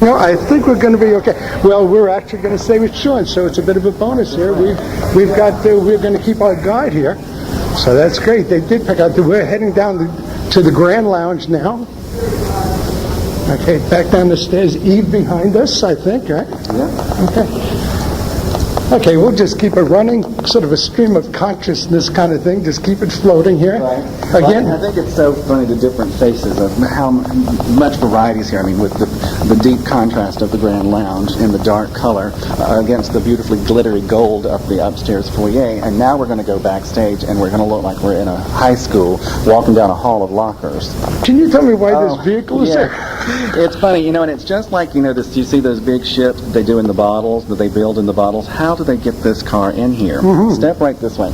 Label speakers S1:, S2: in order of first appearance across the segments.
S1: No, I think we're going to be okay. Well, we're actually going to stay with Sean, so it's a bit of a bonus here. We're going to keep our guide here, so that's great. They did pick out. We're heading down to the Grand Lounge now. Okay, back down the stairs. Eve behind us, I think, right?
S2: Yeah.
S1: Okay. Okay, we'll just keep it running, sort of a stream of consciousness kind of thing. Just keep it floating here.
S2: Right.
S1: Again,
S2: well, I think it's so funny, the different faces of how much variety is here. I mean, with the deep contrast of the Grand Lounge in the dark color against the beautifully glittery gold of the upstairs foyer. And now we're going to go backstage, and we're going to look like we're in a high school walking down a hall of lockers.
S1: Can you tell me why this vehicle is there?
S2: It's funny, and it's just like, this, you see those big ships that they do in the bottles, that they build in the bottles. How do they get this car in here? Mm-hmm. Step right this way.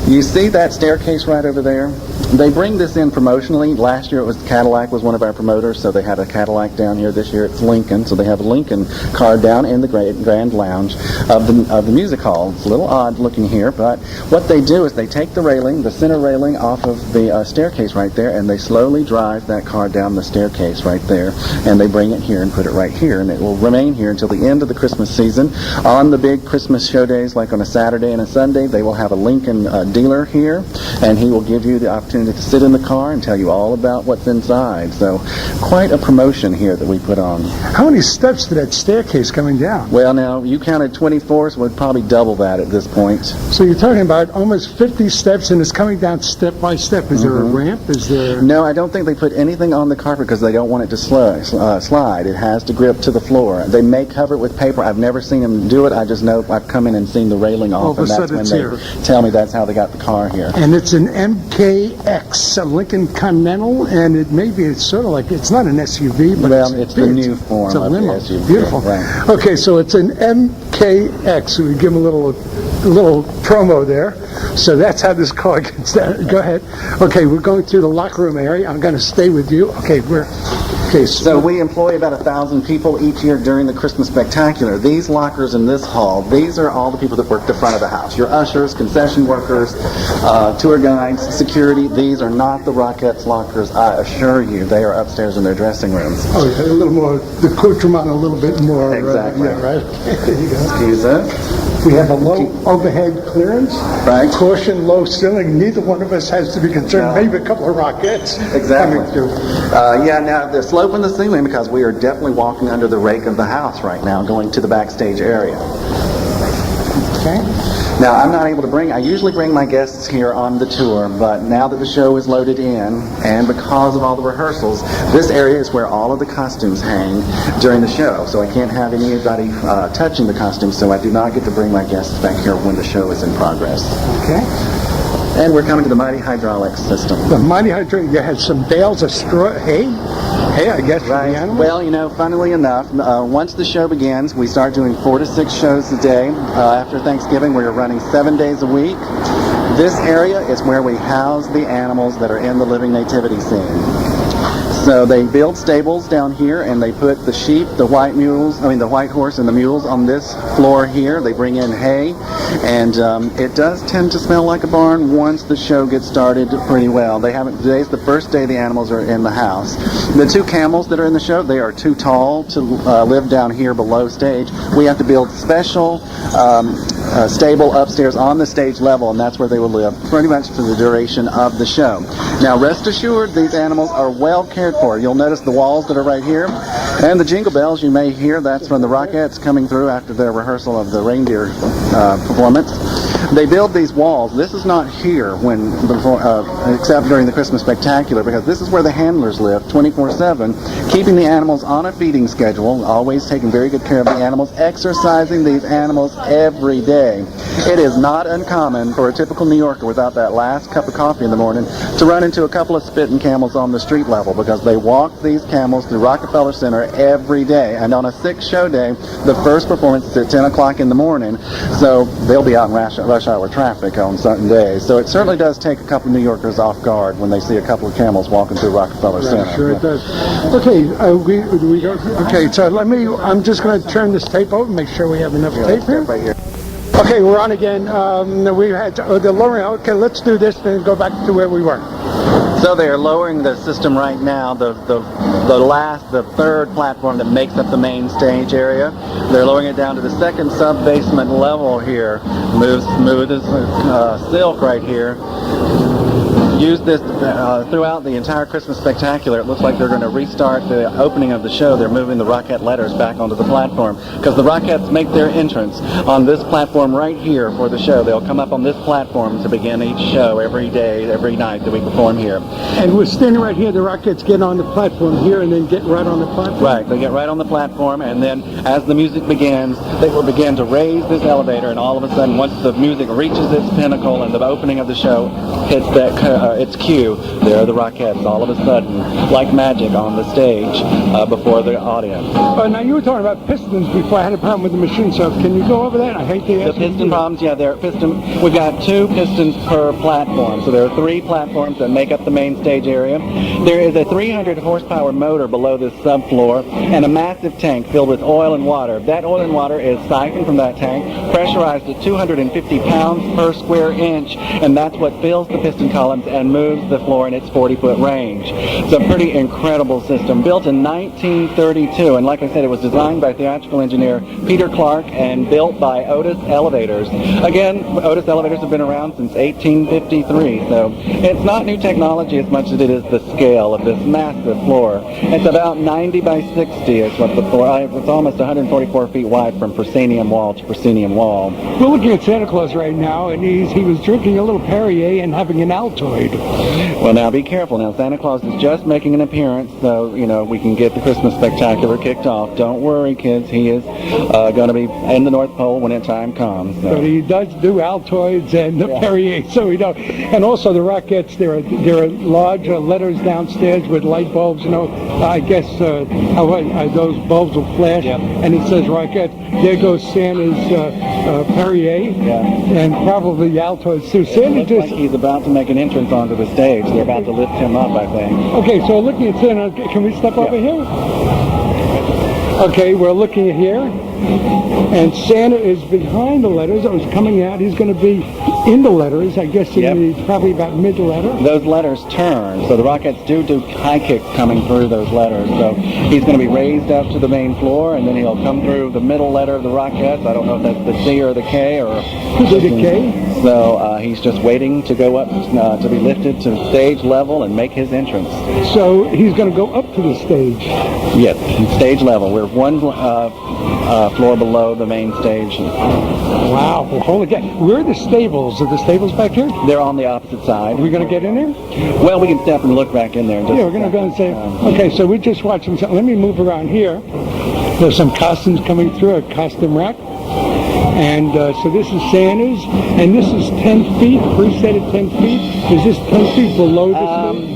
S2: You see that staircase right over there? They bring this in promotionally. Last year it was Cadillac was one of our promoters, so they had a Cadillac down here. This year it's Lincoln, so they have a Lincoln car down in the Grand Lounge of the music hall. It's a little odd looking here, but what they do is they take the railing, the center railing off of the staircase right there, and they slowly drive that car down the staircase right there, and they bring it here and put it right here, and it will remain here until the end of the Christmas season. On the big Christmas show days, like on a Saturday and a Sunday, they will have a Lincoln dealer here, and he will give you the opportunity to sit in the car and tell you all about what's inside. So quite a promotion here that we put on.
S1: How many steps to that staircase coming down?
S2: Well, now you counted 24, so we'd probably double that at this point.
S1: So you're talking about almost 50 steps, and it's coming down step by step. Is there a ramp? Is there...
S2: No, I don't think they put anything on the carpet because they don't want it to slide. It has to grip to the floor. They may cover it with paper. I've never seen them do it. I just know I've come in and seen the railing off, and that's when they tell me that's how they got the car here.
S1: And it's an MKX, a Lincoln Continental, and it maybe it's sort of like, it's not an SUV, but
S2: it's the new form
S1: it's a
S2: of
S1: limo.
S2: the SUV.
S1: Beautiful.
S2: Right.
S1: Okay, so it's an MKX. We give them a little promo there. So that's how this car gets down. Go ahead. Okay, we're going through the locker room area. I'm going to stay with you. Okay, so
S2: we employ about 1,000 people each year during the Christmas Spectacular. These lockers in this hall, these are all the people that work the front of the house. Your ushers, concession workers, tour guides, security. These are not the Roxyettes lockers, I assure you. They are upstairs in their dressing rooms.
S1: Oh, yeah, a little more, the accoutrement a little bit more.
S2: Exactly.
S1: Yeah, right. There you go.
S2: Excuse us.
S1: We have a low overhead clearance.
S2: Right.
S1: Caution, low ceiling. Neither one of us has to be concerned.
S2: No.
S1: Maybe a couple of Roxyettes.
S2: Exactly.
S1: Coming through.
S2: Now the slope in the ceiling, because we are definitely walking under the rake of the house right now, going to the backstage area.
S1: Okay.
S2: Now, I'm not able to I usually bring my guests here on the tour, but now that the show is loaded in, and because of all the rehearsals, this area is where all of the costumes hang during the show, so I can't have anybody touching the costumes, so I do not get to bring my guests back here when the show is in progress.
S1: Okay.
S2: And we're coming to the mighty hydraulics system.
S1: The mighty hydraulic, you had some bales of straw, hay, I guess, for the animals?
S2: Well, funnily enough, once the show begins, we start doing 4 to 6 shows a day. After Thanksgiving, we're running 7 days a week. This area is where we house the animals that are in the living nativity scene. So they build stables down here, and they put the sheep, the white horse and the mules on this floor here. They bring in hay, and it does tend to smell like a barn once the show gets started pretty well. Today's the first day the animals are in the house. The 2 camels that are in the show, they are too tall to live down here below stage. We have to build special stable upstairs on the stage level, and that's where they will live pretty much for the duration of the show. Now, rest assured, these animals are well cared for. You'll notice the walls that are right here, and the jingle bells you may hear. That's from the Roxyettes coming through after their rehearsal of the reindeer performance. They build these walls. This is not here except during the Christmas Spectacular, because this is where the handlers live 24/7, keeping the animals on a feeding schedule, always taking very good care of the animals, exercising these animals every day. It is not uncommon for a typical New Yorker without that last cup of coffee in the morning to run into a couple of spitting camels on the street level, because they walk these camels through Rockefeller Center every day. And on a 6-show day, the first performance is at 10 o'clock in the morning, so they'll be out in rush hour traffic on certain days. So it certainly does take a couple of New Yorkers off guard when they see a couple of camels walking through Rockefeller Center.
S1: Sure it does. Okay, okay, so I'm just going to turn this tape over and make sure we have enough tape here.
S2: Right here.
S1: Okay, we're on again. We had the lowering. Okay, let's do this and go back to where we were.
S2: So they are lowering the system right now. The the third platform that makes up the main stage area. They're lowering it down to the second sub-basement level here. Moves smooth as silk right here. Use this throughout the entire Christmas Spectacular. It looks like they're going to restart the opening of the show. They're moving the Roxette letters back onto the platform because the Roxettes make their entrance on this platform right here for the show. They'll come up on this platform to begin each show every day, every night that we perform here.
S1: And we're standing right here. The Roxettes get on the platform here and then get right on the platform?
S2: Right. They get right on the platform, and then as the music begins, they will begin to raise this elevator, and all of a sudden, once the music reaches its pinnacle and the opening of the show hits that its cue, there are the Roxettes all of a sudden, like magic, on the stage before the audience.
S1: Now you were talking about pistons before. I had a problem with the machine, so can you go over that? I hate to ask
S2: the piston problems. Yeah, we've got 2 pistons per platform, so there are 3 platforms that make up the main stage area. There is a 300 horsepower motor below this subfloor and a massive tank filled with oil and water. That oil and water is siphoned from that tank, pressurized at 250 pounds per square inch, and that's what fills the piston columns and moves the floor in its 40-foot range. It's a pretty incredible system, built in 1932, and like I said, it was designed by theatrical engineer Peter Clark and built by Otis Elevators. Again, Otis Elevators have been around since 1853, so it's not new technology as much as it is the scale of this massive floor. It's about 90 by 60 is what the floor, it's almost 144 feet wide from proscenium wall to proscenium wall.
S1: We're looking at Santa Claus right now, and he was drinking a little Perrier and having an Altoid.
S2: Well, now be careful. Now, Santa Claus is just making an appearance, so, we can get the Christmas Spectacular kicked off. Don't worry, kids. He is going to be in the North Pole when that time comes. So.
S1: But he does do Altoids and Perrier, so we know. And also the Roxettes, there are large letters downstairs with light bulbs, I guess those bulbs will flash, and it says Roxette. There goes Santa's Perrier, and probably Altoids too. Santa
S2: looks like he's about to make an entrance onto the stage. They're about to lift him up, I think.
S1: Okay, so looking at Santa, can we step over here? Okay, we're looking at here, and Santa is behind the letters. It was coming out. He's going to be in the letters, I guess, probably about mid-letter.
S2: Those letters turn, so the Roxettes do high kicks coming through those letters. So he's going to be raised up to the main floor, and then he'll come through the middle letter of the Roxettes. I don't know if that's the C or the K or...
S1: Could be the K.
S2: So he's just waiting to go up to be lifted to stage level and make his entrance.
S1: So he's going to go up to the stage.
S2: Yes, stage level. We're one floor below the main stage.
S1: Wow. Well, holy cow. Where are the stables? Are the stables back here?
S2: They're on the opposite side.
S1: Are we going to get in there?
S2: Well, we can step and look back in there. And
S1: we're going to go and say, okay, so we're just watching something. Let me move around here. There's some costumes coming through, a costume rack. And so this is Santa's, and this is 10 feet, preset at 10 feet. Is this 10 feet below the stage?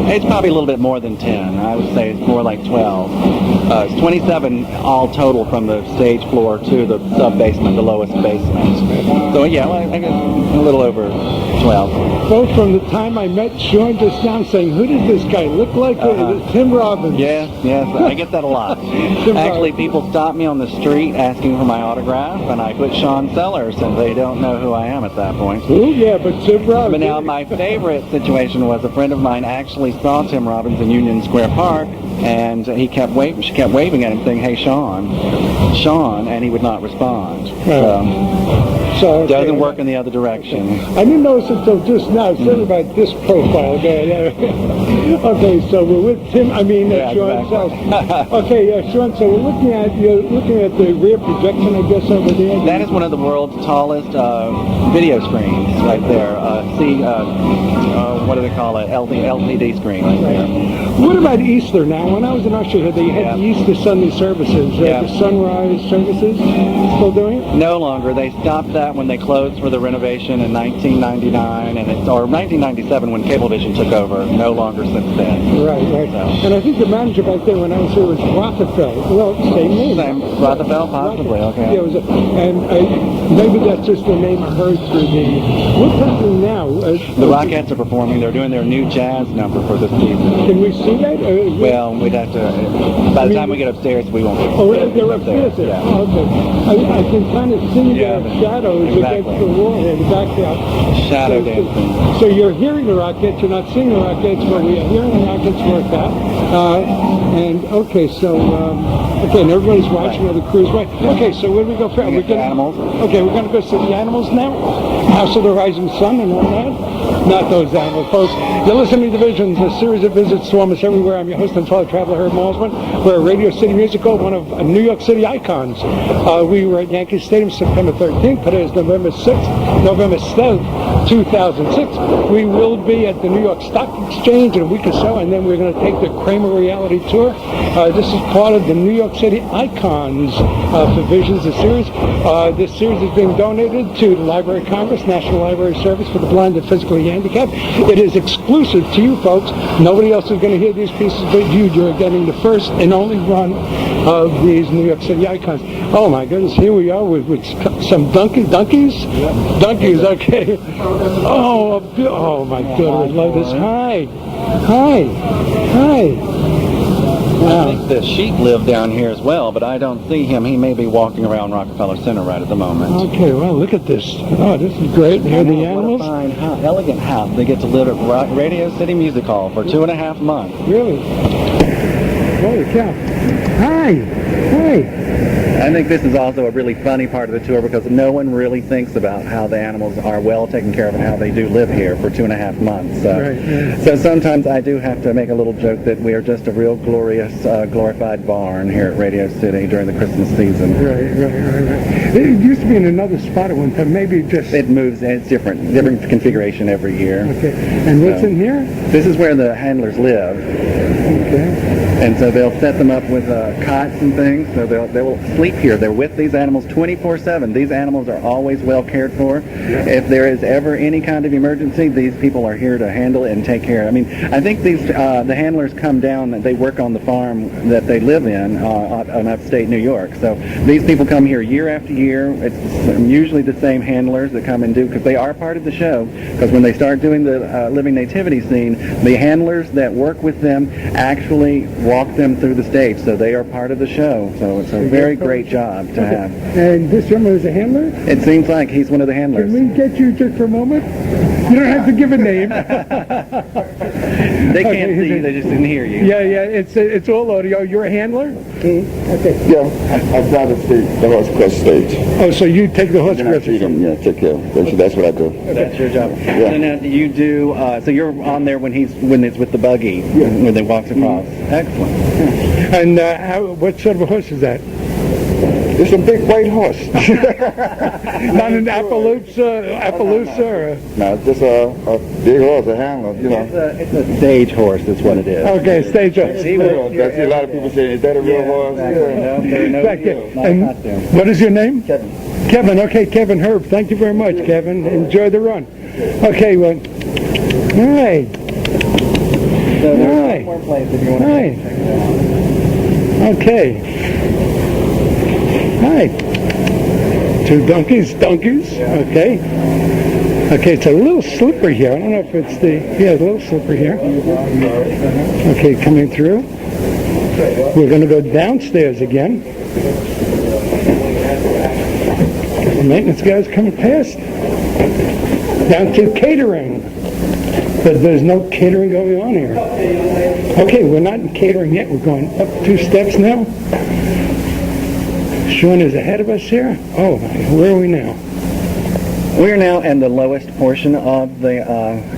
S2: It's probably a little bit more than 10. I would say it's more like 12. It's 27 all total from the stage floor to the sub-basement, the lowest basement. So yeah, I guess a little over 12.
S1: Both from the time I met Sean just now saying, who does this guy look like? Tim Robbins.
S2: Yes, I get that a lot. Actually, people stop me on the street asking for my autograph, and I put Sean Sellers, and they don't know who I am at that point.
S1: Oh yeah, but Tim Robbins.
S2: But now my favorite situation was a friend of mine actually saw Tim Robbins in Union Square Park, and she kept waving at him saying, "Hey, Sean," and he would not respond. So it doesn't work in the other direction.
S1: I didn't notice until just now. It's about this profile. Okay, so we're with Tim. Sean.
S2: Exactly.
S1: Okay, Sean. So you're looking at the rear projection, I guess, over there.
S2: That is one of the world's tallest video screens right there. What do they call it? LCD screen right there.
S1: What about Easter now? When I was in Usher, they had the Easter Sunday services, the sunrise services. Still doing it?
S2: No longer. They stopped that when they closed for the renovation in 1999, or 1997 when Cablevision took over. No longer since then.
S1: Right. So. And I think the manager back there when I was here was Rothafel. Well, same name.
S2: Rothafel, possibly. Okay.
S1: Yeah, maybe that's just the name I heard through the. What's happening now?
S2: The Roxettes are performing. They're doing their new jazz number for this season.
S1: Can we see that?
S2: Well, we'd have to. By the time we get upstairs, we won't.
S1: They're upstairs. Yeah. Oh, okay. I can kind of see the shadows against the wall here, the background.
S2: Shadow dancing.
S1: So you're hearing the Roxettes, you're not seeing the Roxettes, but we are hearing the Roxettes work out. And okay, so okay, and everybody's watching the cruise, right? Okay, so where do we go from? We're gonna
S2: animals.
S1: Okay, we're gonna go see the animals now. House of the Rising Sun and all that. Not those animals, folks. You're listening to Visions, a series of visits to almost everywhere. I'm your host and fellow traveler, Herb Malsman. We're at Radio City Musical, one of New York City icons. We were at Yankee Stadium September 13th. Today is November 6th, November 7th, 2006. We will be at the New York Stock Exchange in a week or so, and then we're going to take the Kramer Reality Tour. This is part of the New York City Icons for Visions, the series. This series is being donated to the Library of Congress, National Library Service for the Blind and Physically Handicapped. It is exclusive to you folks. Nobody else is going to hear these pieces but you. You're getting the first and only run of these New York City icons. Oh my goodness, here we are with some donkeys? Yep. Donkeys, okay. Oh my goodness, love this. Hi.
S2: I think the sheep live down here as well, but I don't see him. He may be walking around Rockefeller Center right at the moment.
S1: Okay, well, look at this. Oh, this is great. Here are the animals.
S2: What a fine, elegant house. They get to live at Radio City Music Hall for 2.5 months.
S1: Really? Holy cow. Hi.
S2: I think this is also a really funny part of the tour because no one really thinks about how the animals are well taken care of and how they do live here for 2.5 months. So sometimes I do have to make a little joke that we are just a real glorious, glorified barn here at Radio City during the Christmas season.
S1: Right. It used to be in another spot at one time, maybe just...
S2: It moves, and it's different configuration every year.
S1: Okay, and what's in here?
S2: This is where the handlers live.
S1: Okay.
S2: And so they'll set them up with cots and things, so they will sleep here. They're with these animals 24/7. These animals are always well cared for. Yeah. If there is ever any kind of emergency, these people are here to handle it and take care. I mean, I think these the handlers come down, they work on the farm that they live in on upstate New York. So these people come here year after year. It's usually the same handlers that come and do, because they are part of the show, because when they start doing the living nativity scene, the handlers that work with them actually walk them through the stage, so they are part of the show. So it's a very great job to have.
S1: And this gentleman is a handler?
S2: It seems like he's one of the handlers.
S1: Can we get you just for a moment? You don't have to give a name.
S2: They can't see you, they just didn't hear you.
S1: Yeah, it's all audio. You're a handler? Okay.
S3: Yeah, I drive the horse across the stage.
S1: Oh, so you take the horse across the stage?
S3: Yeah, take care of them. That's what I do.
S2: That's your job.
S3: Yeah.
S2: So now you do, so you're on there when it's with the buggy, when they walk across. Excellent.
S1: And what sort of a horse is that?
S3: It's a big white horse.
S1: Not an Appaloosa or...
S3: No, it's just a big horse, a handler, you know.
S2: It's a stage horse is what it is.
S1: Okay, stage horse.
S3: I see a lot of people saying, is that a real horse?
S2: Exactly. No,
S1: Thank you. And what is your name?
S2: Kevin.
S1: Kevin, okay, Kevin Herb. Thank you very much, Kevin. Enjoy the run. Okay, well, all right.
S2: So there's one more place if you want to check it out.
S1: Okay. Hi. Two donkeys. Okay. Okay, it's a little slippery here. I don't know if it's a little slippery here. Okay, coming through. We're going to go downstairs again. The maintenance guy's coming past. Down to catering. But there's no catering going on here. Okay, we're not in catering yet. We're going up 2 steps now. Sean is ahead of us here. Oh, where are we now?
S2: We are now in the lowest portion of the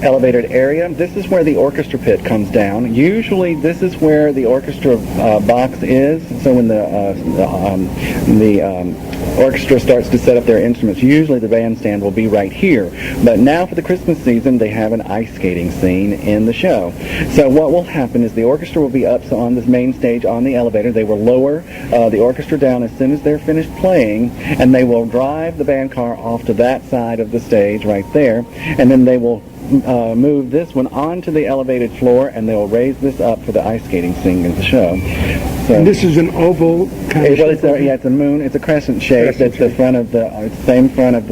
S2: elevated area. This is where the orchestra pit comes down. Usually this is where the orchestra box is. So when the orchestra starts to set up their instruments, usually the bandstand will be right here. But now for the Christmas season, they have an ice skating scene in the show. So what will happen is the orchestra will be up on this main stage on the elevator. They will lower the orchestra down as soon as they're finished playing, and they will drive the band car off to that side of the stage right there, and then they will move this one onto the elevated floor, and they will raise this up for the ice skating scene in the show.
S4: So
S1: And this is an oval kind of
S4: well, it's a moon. It's a crescent shape. That's the front of the front of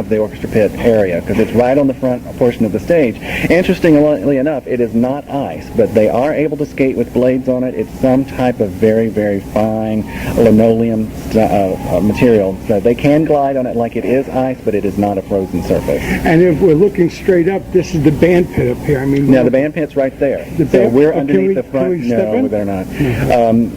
S4: the orchestra pit area, because it's right on the front portion of the stage. Interestingly enough, it is not ice, but they are able to skate with blades on it. It's some type of very, very fine linoleum material. So they can glide on it like it is ice, but it is not a frozen surface.
S1: And if we're looking straight up, this is the band pit up here. I mean,
S4: Now the band pit's right there. So we're underneath the front. No, we better not.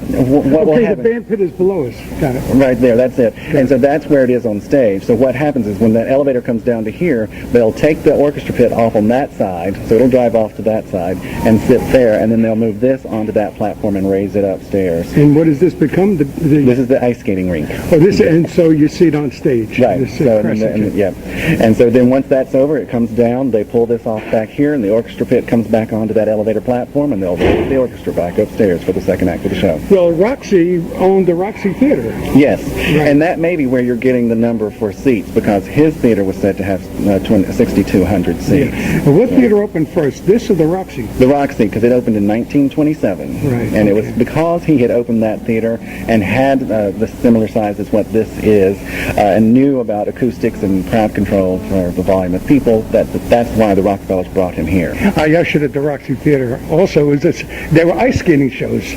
S4: What will
S1: okay,
S4: happen?
S1: the band pit is below us. Got it.
S4: Right there, that's it. And so that's where it is on stage. So what happens is when that elevator comes down to here, they'll take the orchestra pit off on that side, so it'll drive off to that side and sit there, and then they'll move this onto that platform and raise it upstairs.
S1: And what does this become?
S4: This is the ice skating rink.
S1: Oh, this, and so you see it on stage.
S4: Right.
S1: This,
S4: So and so then once that's over, it comes down. They pull this off back here, and the orchestra pit comes back onto that elevator platform, and they'll raise the orchestra back upstairs for the second act of the show.
S1: Well, Roxy owned the Roxy Theater.
S4: Yes, and that may be where you're getting the number for seats, because his theater was said to have 6,200 seats.
S1: Yeah. What theater opened first, this or the Roxy?
S4: The Roxy, because it opened in 1927.
S1: Right.
S4: And it was because he had opened that theater and had the similar size as what this is, and knew about acoustics and crowd control for the volume of people, that's why the Rockefellers brought him here.
S1: I ushered at the Roxy Theater. Also, there were ice skating shows.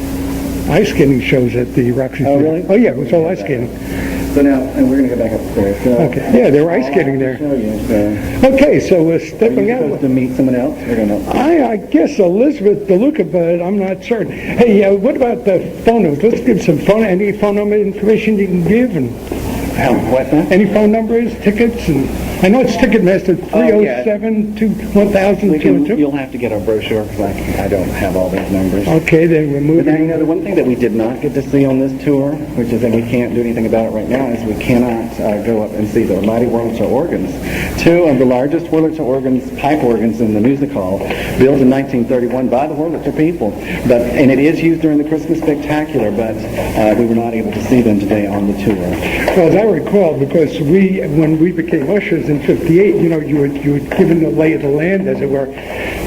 S1: Ice skating shows at the Roxy
S4: Oh,
S1: Theater.
S4: really?
S1: Oh, yeah, it was all ice skating.
S4: So now, and we're going to go back upstairs. So
S1: Okay. Yeah, there were ice skating there.
S4: Show you, so.
S1: Okay, so we're
S4: Are
S1: stepping
S4: you
S1: out.
S4: supposed to meet someone else? We're going to...
S1: I guess Elizabeth DeLuca, but I'm not certain. Hey, what about the phone numbers? Let's give some any phone number information you can give, and
S4: What now?
S1: any phone numbers, tickets, and I know it's Ticketmaster 307-2-1202.
S4: You'll have to get our brochure, because I don't have all those numbers.
S1: Okay, then we're
S4: But now,
S1: moving.
S4: the one thing that we did not get to see on this tour, which is that we can't do anything about it right now, is we cannot go up and see the mighty Wurlitzer organs. Two of the largest Wurlitzer organs, pipe organs in the music hall, built in 1931 by the Wurlitzer people. And it is used during the Christmas Spectacular, but we were not able to see them today on the tour.
S1: Well, as I recall, because when we became ushers in '58, you were given the lay of the land, as it were.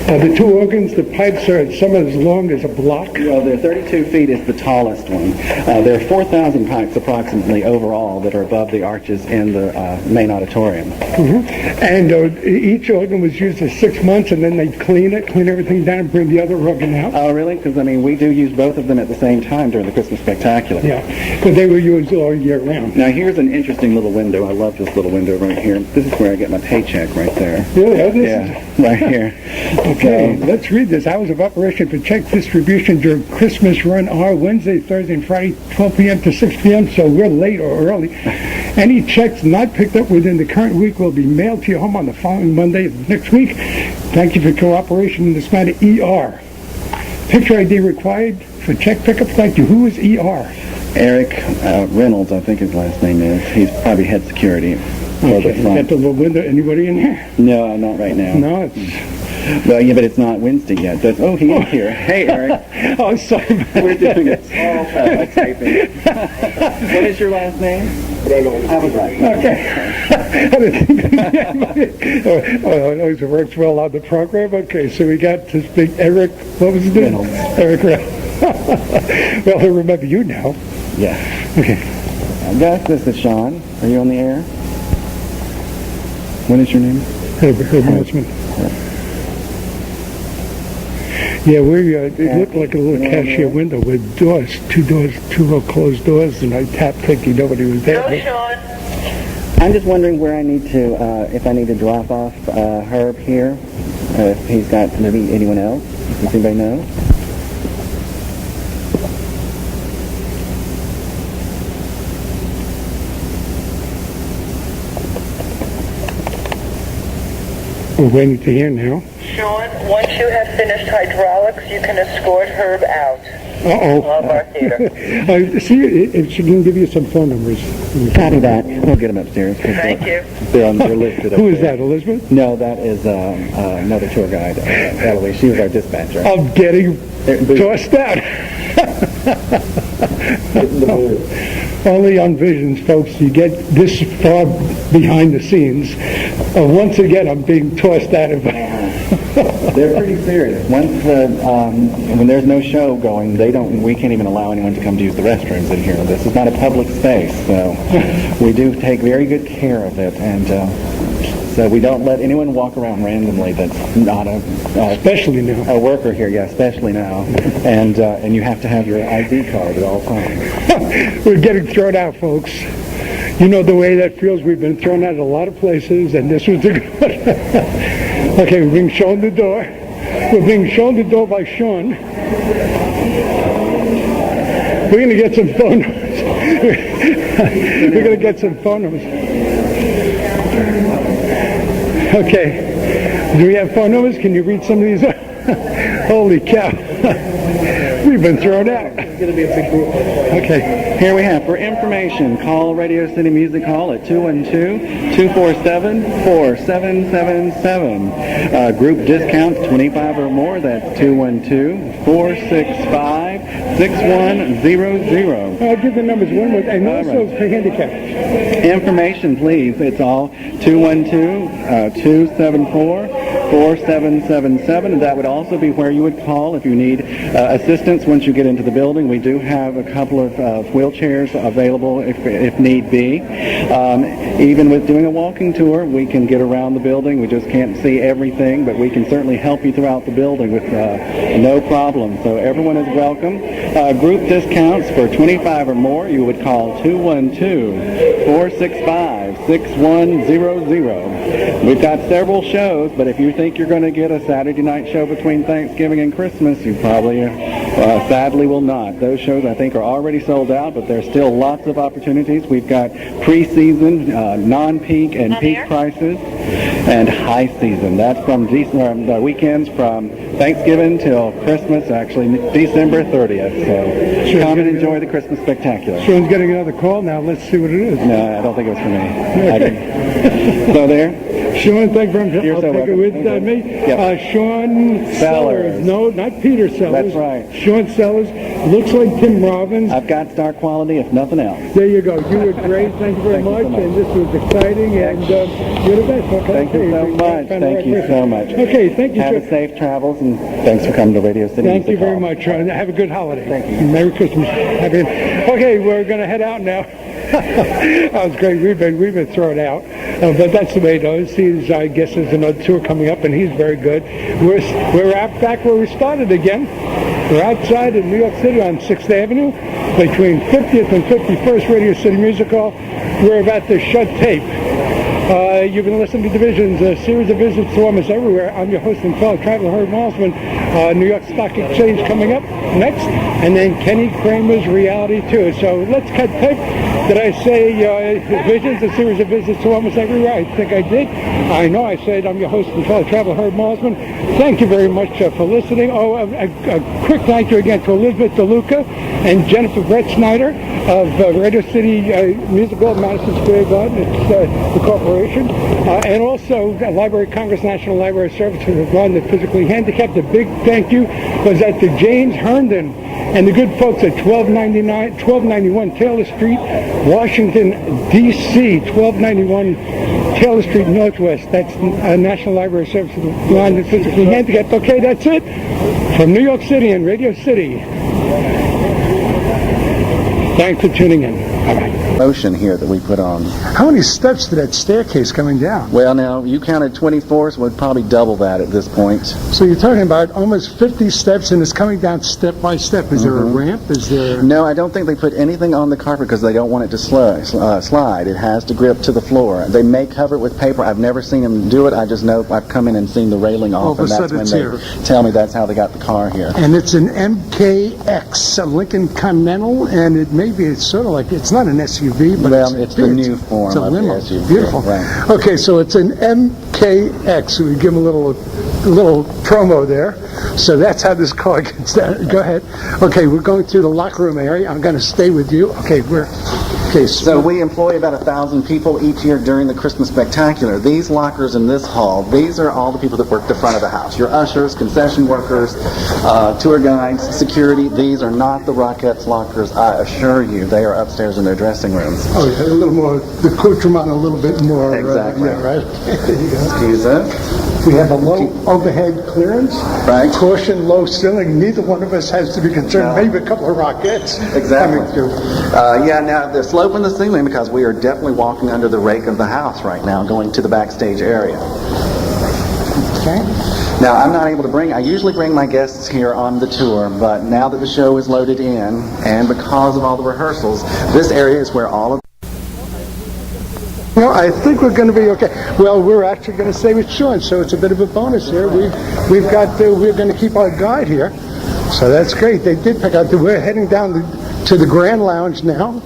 S1: The two organs, the pipes are some as long as a block.
S4: Well, the 32 feet is the tallest one. There are 4,000 pipes approximately overall that are above the arches in the main auditorium.
S1: And each organ was used for 6 months, and then they'd clean everything down, and bring the other organ out.
S4: Oh, really? Because, we do use both of them at the same time during the Christmas Spectacular.
S1: Yeah, but they were used all year round.
S4: Now, here's an interesting little window. I love this little window right here. This is where I get my paycheck right there.
S1: Yeah,
S4: Right here.
S1: Okay, let's read this. Hours of operation for check distribution during Christmas run are Wednesday, Thursday, and Friday, 12 p.m. to 6 p.m., so we're late or early. Any checks not picked up within the current week will be mailed to your home on the following Monday of next week. Thank you for cooperation in this matter. ER. Picture ID required for check pickup. Thank you. Who is ER?
S4: Eric Reynolds, I think his last name is. He's probably head security.
S1: Okay, at the little window. Anybody in here?
S4: No, not right now.
S1: No, it's...
S4: Well, yeah, but it's not Wednesday yet. He is here. Hey, Eric.
S1: Oh, sorry.
S4: We're doing it. Typing. What is your last name? Reynolds. I was right.
S1: Okay. It always works well on the program. Okay, so we got this big Eric, what was his name?
S4: Reynolds.
S1: Eric Reynolds. Well, he'll remember you now.
S4: Yeah.
S1: Okay.
S4: Gus, this is Sean. Are you on the air? What is your name?
S1: Herb Malsman. Yeah, it looked like a little cashier window with doors, two little closed doors, and I tapped thinking nobody was there.
S5: No, Sean.
S4: I'm just wondering where I need to, if I need to drop off Herb here, if he's got maybe anyone else. Does anybody know?
S1: We're waiting to hear now.
S5: Sean, once you have finished hydraulics, you can escort Herb out
S1: Uh-oh.
S5: of our theater.
S1: See if she can give you some phone numbers.
S4: Copy that. We'll get him upstairs.
S5: Thank you.
S4: They're listed up
S1: Who is
S4: there.
S1: that, Elizabeth?
S4: No, that is another tour guide, Eloise. She was our dispatcher.
S1: I'm getting tossed out. Only on Visions, folks, you get this far behind the scenes. Once again, I'm being tossed out of
S4: They're pretty serious. Once when there's no show going, we can't even allow anyone to come to use the restrooms in here. This is not a public space, so we do take very good care of it, and so we don't let anyone walk around randomly that's not
S1: Especially now.
S4: a worker here. Yeah, especially now, and you have to have your ID card at all times.
S1: We're getting thrown out, folks. You know the way that feels. We've been thrown out a lot of places, and this was the good one. Okay, we're being shown the door. We're being shown the door by Sean. We're going to get some phone numbers. We're going to get some phone numbers. Okay. Do we have phone numbers? Can you read some of these? Holy cow. We've been thrown out.
S4: It's going to be a big group.
S1: Okay.
S4: Here we have, for information, call Radio City Music Hall at 212-247-4777. Group discounts, 25 or more, that's 212-465-6100.
S1: I'll give the numbers one more, and also for handicapped.
S4: Information, please. It's all 212-274-4777. That would also be where you would call if you need assistance once you get into the building. We do have a couple of wheelchairs available if need be. Even with doing a walking tour, we can get around the building. We just can't see everything, but we can certainly help you throughout the building with no problem. So everyone is welcome. Group discounts for 25 or more, you would call 212-465-6100. We've got several shows, but if you think you're going to get a Saturday night show between Thanksgiving and Christmas, you probably sadly will not. Those shows, I think, are already sold out, but there's still lots of opportunities. We've got pre-season, non-peak, and peak prices, and high season. That's from the weekends from Thanksgiving till Christmas, actually December 30th. So come and enjoy the Christmas spectacular.
S1: Sean's getting another call now. Let's see what it is.
S4: No, I don't think it was for me. So there.
S1: Sean, thank you very much.
S4: You're
S1: I'll
S4: so
S1: take it
S4: welcome.
S1: with me.
S4: Yep.
S1: Sean Sellers. No, not Peter Sellers.
S4: That's right.
S1: Sean Sellers. Looks like Tim Robbins.
S4: I've got star quality, if nothing else.
S1: There you go. You were great. Thank you very much. And this was exciting. And you're the best. Okay.
S4: Thank you so much. Thank you so much.
S1: Okay, thank you.
S4: Have a safe travels, and thanks for coming to Radio City.
S1: Thank you
S4: Music
S1: very
S4: Hall.
S1: much. Have a good holiday.
S4: Thank you.
S1: Merry Christmas. Okay, we're going to head out now. That was great. We've been thrown out, but that's the way it is. I guess there's another tour coming up, and he's very good. We're back where we started again. We're outside in New York City on 6th Avenue, between 50th and 51st, Radio City Music Hall. We're about to shut tape. You've been listening to Divisions, a series of visits to almost everywhere. I'm your host and fellow traveler, Herb Malsman. New York Stock Exchange coming up next, and then Kenny Kramer's Reality Tour. So let's cut tape. Did I say Divisions, a series of visits to almost everywhere? I think I did. I know I said I'm your host and fellow traveler, Herb Malsman. Thank you very much for listening. Oh, a quick thank you again to Elizabeth DeLuca and Jennifer Brett Snyder of Radio City Music Hall, Madison Square Garden. It's the corporation. And also Library of Congress, National Library Service for the Blind and Physically Handicapped. A big thank you was at the James Herndon and the good folks at 1291 Taylor Street, Washington, D.C., 1291 Taylor Street Northwest. That's National Library Service for the Blind and Physically Handicapped. Okay, that's it from New York City and Radio City. Thanks for tuning in. Bye-bye.
S2: Motion here that we put on.
S1: How many steps to that staircase coming down?
S2: Well, now, you counted 24, so we'd probably double that at this point.
S1: So you're talking about almost 50 steps, and it's coming down step by step. Is there a ramp? Is there...
S2: No, I don't think they put anything on the carpet because they don't want it to slide. It has to grip to the floor. They may cover it with paper. I've never seen them do it. I just know I've come in and seen the railing off, and that's when they tell me that's how they got the car here.
S1: And it's an MKX, a Lincoln Continental, and it maybe it's sort of like, it's not an SUV, but
S2: it's the new form
S1: it's a
S2: of
S1: limo.
S2: the SUV.
S1: Beautiful.
S2: Right.
S1: Okay, so it's an MKX. We give them a little promo there. So that's how this car gets down. Go ahead. Okay, we're going through the locker room area. I'm going to stay with you. Okay, Okay,
S2: So we employ about 1,000 people each year during the Christmas Spectacular. These lockers in this hall, these are all the people that work the front of the house. Your ushers, concession workers, tour guides, security. These are not the Roxyettes lockers, I assure you. They are upstairs in their dressing rooms.
S1: Oh, yeah, a little more, the accoutrement a little bit more.
S2: Exactly.
S1: Yeah, right. There you go.
S2: Excuse us.
S1: We have a low overhead clearance.
S2: Right.
S1: Caution, low ceiling. Neither one of us has to be concerned.
S2: No.
S1: Maybe a couple of Roxyettes
S2: Exactly.
S1: coming through.
S2: Yeah, now the slope in the ceiling, because we are definitely walking under the rake of the house right now, going to the backstage area.
S1: Okay.
S2: Now, I'm not able to I usually bring my guests here on the tour, but now that the show is loaded in, and because of all the rehearsals, this area is where all of
S1: I think we're going to be okay. Well, we're actually going to save insurance, so it's a bit of a bonus here. We've got we're going to keep our guide here, so that's great. They did pick out. We're heading down to the Grand Lounge now.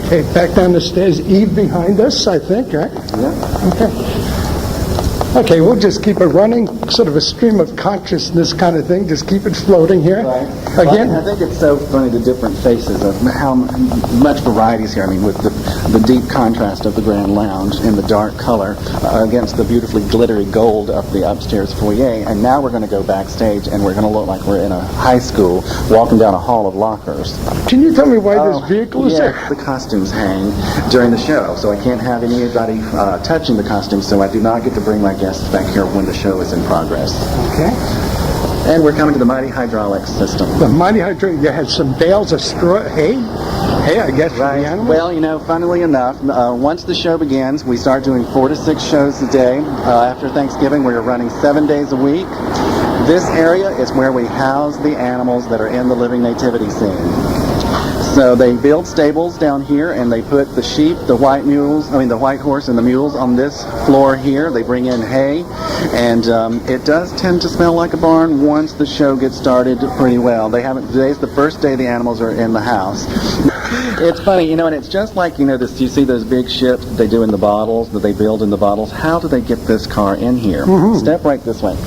S1: Okay, back down the stairs. Eve behind us, I think, right?
S2: Yeah.
S1: Okay. Okay, we'll just keep it running, sort of a stream of consciousness kind of thing. Just keep it floating here.
S2: Right.
S1: Again.
S2: Well, I think it's so funny, the different faces of how much variety is here. I mean, with the deep contrast of the Grand Lounge in the dark color against the beautifully glittery gold of the upstairs foyer. And now we're going to go backstage, and we're going to look like we're in a high school walking down a hall of lockers.
S1: Can you tell me why this vehicle is
S2: Yeah,
S1: there?
S2: the costumes hang during the show, so I can't have anybody touching the costumes, so I do not get to bring my guests back here when the show is in progress.
S1: Okay.
S2: And we're coming to the mighty hydraulics system.
S1: The mighty hydrant. You had some bales of straw, hay, I guess, for the animals.
S2: Well, funnily enough, once the show begins, we start doing 4 to 6 shows a day. After Thanksgiving, we're running 7 days a week. This area is where we house the animals that are in the living nativity scene. So they build stables down here, and they put the sheep, the white horse and the mules on this floor here. They bring in hay, and it does tend to smell like a barn once the show gets started pretty well. Today's the first day the animals are in the house. It's funny, and it's just like, this. You see those big ships that they do in the bottles, that they build in the bottles. How do they get this car in here? Step right this way.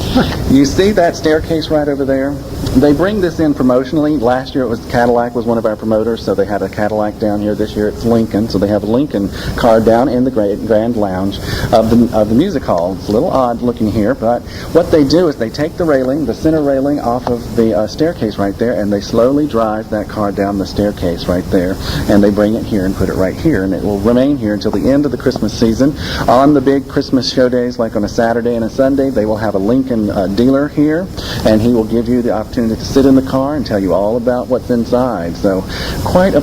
S2: You see that staircase right over there? They bring this in promotionally. Last year it was Cadillac was one of our promoters, so they had a Cadillac down here. This year it's Lincoln, so they have a Lincoln car down in the Grand Lounge of the music hall. It's a little odd looking here, but what they do is they take the center railing off of the staircase right there, and they slowly drive that car down the staircase right there, and they bring it here and put it right here, and it will remain here until the end of the Christmas season. On the big Christmas show days, like on a Saturday and a Sunday, they will have a Lincoln dealer here, and he will give you the opportunity to sit in the car and tell you all about what's inside. So quite a